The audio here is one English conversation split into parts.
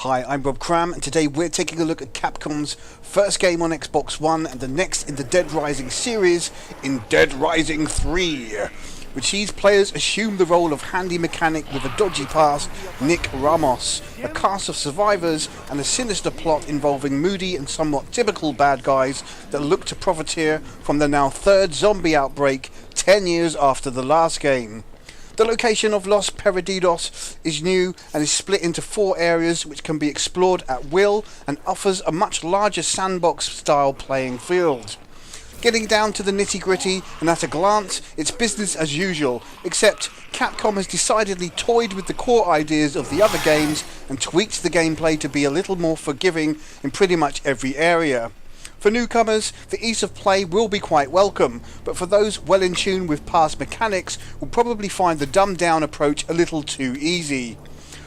Hi, I'm Rob Cram, and today we're taking a look at Capcom's first game on Xbox One and the next in the Dead Rising series in Dead Rising 3, which sees players assume the role of handy mechanic with a dodgy past, Nick Ramos, a cast of survivors, and a sinister plot involving moody and somewhat typical bad guys that look to profiteer from the now third zombie outbreak 10 years after the last game. The location of Los Perdidos is new and is split into 4 areas which can be explored at will and offers a much larger sandbox-style playing field. Getting down to the nitty-gritty, and at a glance, it's business as usual, except Capcom has decidedly toyed with the core ideas of the other games and tweaked the gameplay to be a little more forgiving in pretty much every area. For newcomers, the ease of play will be quite welcome, but for those well in tune with past mechanics will probably find the dumbed down approach a little too easy.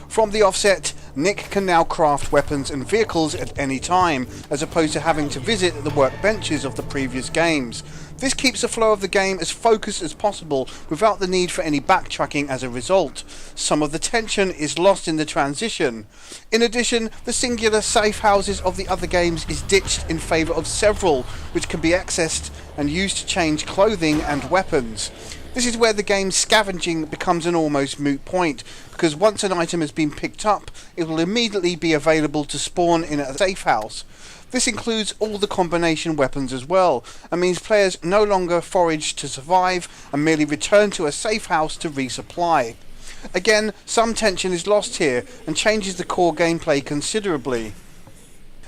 From the offset, Nick can now craft weapons and vehicles at any time, as opposed to having to visit the workbenches of the previous games. This keeps the flow of the game as focused as possible without the need for any backtracking as a result. Some of the tension is lost in the transition. In addition, the singular safe houses of the other games is ditched in favour of several, which can be accessed and used to change clothing and weapons. This is where the game's scavenging becomes an almost moot point, because once an item has been picked up, it will immediately be available to spawn in a safe house. This includes all the combination weapons as well, and means players no longer forage to survive and merely return to a safe house to resupply. Again, some tension is lost here and changes the core gameplay considerably.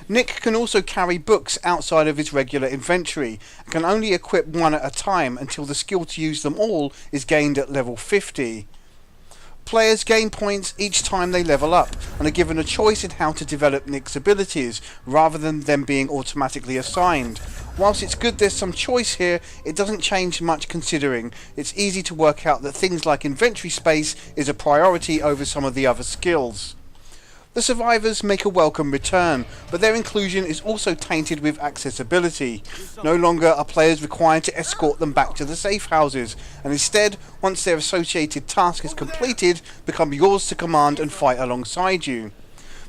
Nick can also carry books outside of his regular inventory and can only equip one at a time until the skill to use them all is gained at level 50. Players gain points each time they level up and are given a choice in how to develop Nick's abilities rather than them being automatically assigned. Whilst it's good there's some choice here, it doesn't change much considering it's easy to work out that things like inventory space is a priority over some of the other skills. The survivors make a welcome return, but their inclusion is also tainted with accessibility. No longer are players required to escort them back to the safe houses, and instead, once their associated task is completed, become yours to command and fight alongside you.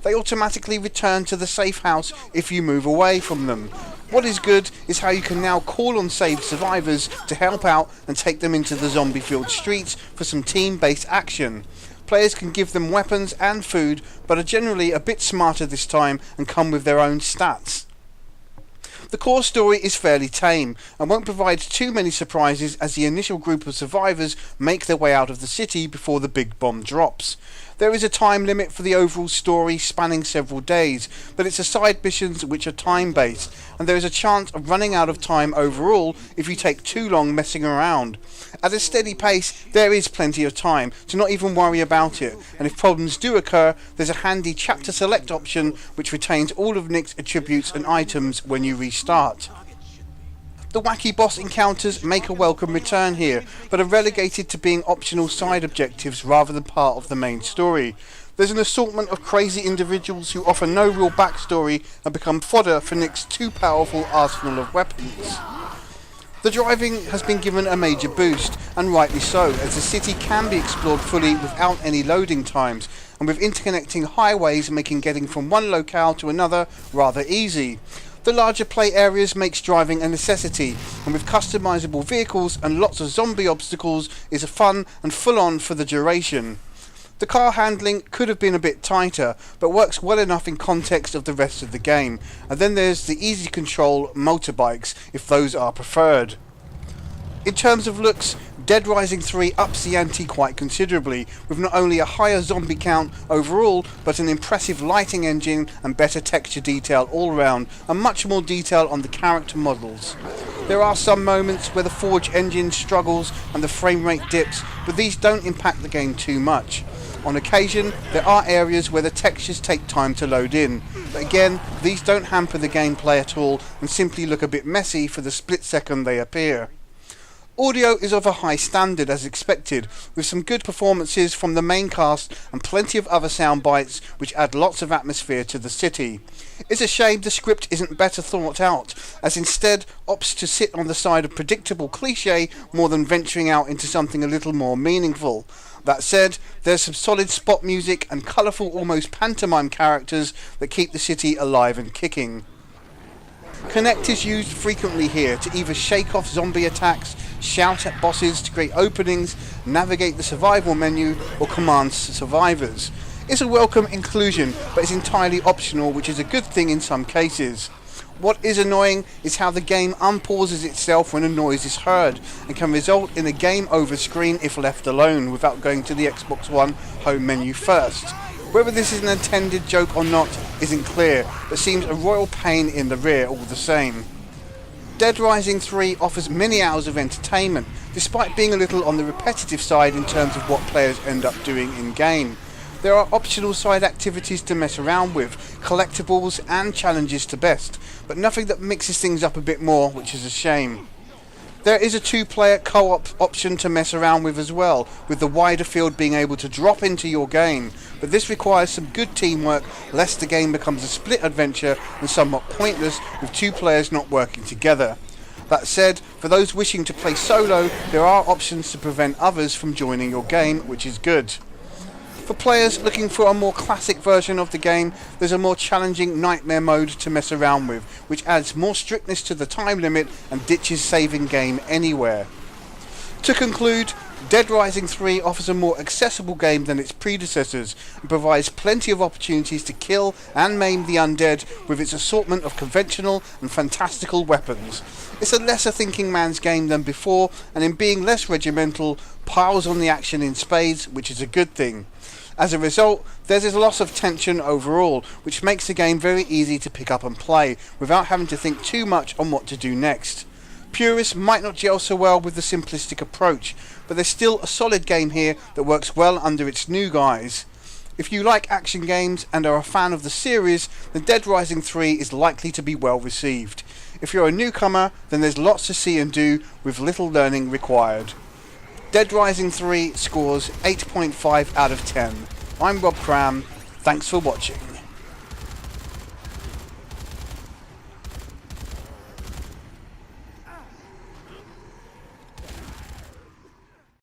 They automatically return to the safe house if you move away from them. What is good is how you can now call on saved survivors to help out and take them into the zombie-filled streets for some team-based action. Players can give them weapons and food, but are generally a bit smarter this time and come with their own stats. The core story is fairly tame and won't provide too many surprises as the initial group of survivors make their way out of the city before the big bomb drops. There is a time limit for the overall story spanning several days, but it's the side missions which are time based, and there is a chance of running out of time overall if you take too long messing around. At a steady pace there is plenty of time to not even worry about it, and if problems do occur there's a handy chapter select option which retains all of Nick's attributes and items when you restart. The wacky boss encounters make a welcome return here, but are relegated to being optional side objectives rather than part of the main story. There's an assortment of crazy individuals who offer no real backstory and become fodder for Nick's too powerful arsenal of weapons. The driving has been given a major boost, and rightly so, as the city can be explored fully without any loading times, and with interconnecting highways making getting from one locale to another rather easy. The larger play areas makes driving a necessity, and with customizable vehicles and lots of zombie obstacles is fun and full on for the duration. The car handling could have been a bit tighter, but works well enough in context of the rest of the game, and then there's the easy control motorbikes if those are preferred. In terms of looks, Dead Rising 3 ups the ante quite considerably, with not only a higher zombie count overall, but an impressive lighting engine and better texture detail all round, and much more detail on the character models. There are some moments where the Forge engine struggles and the frame rate dips, but these don't impact the game too much. On occasion, there are areas where the textures take time to load in, but again, these don't hamper the gameplay at all and simply look a bit messy for the split second they appear. Audio is of a high standard as expected, with some good performances from the main cast and plenty of other sound bites which add lots of atmosphere to the city. It's a shame the script isn't better thought out, as instead opts to sit on the side of predictable cliché more than venturing out into something a little more meaningful. That said, there's some solid spot music and colourful, almost pantomime characters that keep the city alive and kicking. Connect is used frequently here to either shake off zombie attacks, shout at bosses to create openings, navigate the survival menu, or command survivors. It's a welcome inclusion, but it's entirely optional, which is a good thing in some cases. What is annoying is how the game unpauses itself when a noise is heard, and can result in a game over screen if left alone without going to the Xbox One home menu first. Whether this is an intended joke or not isn't clear, but seems a royal pain in the rear all the same. Dead Rising 3 offers many hours of entertainment, despite being a little on the repetitive side in terms of what players end up doing in-game. There are optional side activities to mess around with, collectibles and challenges to best, but nothing that mixes things up a bit more, which is a shame. There is a 2-player co-op option to mess around with as well, with the wider field being able to drop into your game, but this requires some good teamwork lest the game becomes a split adventure and somewhat pointless with 2 players not working together. That said, for those wishing to play solo, there are options to prevent others from joining your game, which is good. For players looking for a more classic version of the game, there's a more challenging nightmare mode to mess around with, which adds more strictness to the time limit and ditches saving game anywhere. To conclude, Dead Rising 3 offers a more accessible game than its predecessors and provides plenty of opportunities to kill and maim the undead with its assortment of conventional and fantastical weapons. It's a lesser thinking man's game than before, and in being less regimental, piles on the action in spades, which is a good thing. As a result, there's a loss of tension overall, which makes the game very easy to pick up and play, without having to think too much on what to do next. Purists might not gel so well with the simplistic approach, but there's still a solid game here that works well under its new guise. If you like action games and are a fan of the series, then Dead Rising 3 is likely to be well received. If you're a newcomer, then there's lots to see and do with little learning required. Dead Rising 3 scores 8.5 out of 10. I'm Rob Cram. Thanks for watching.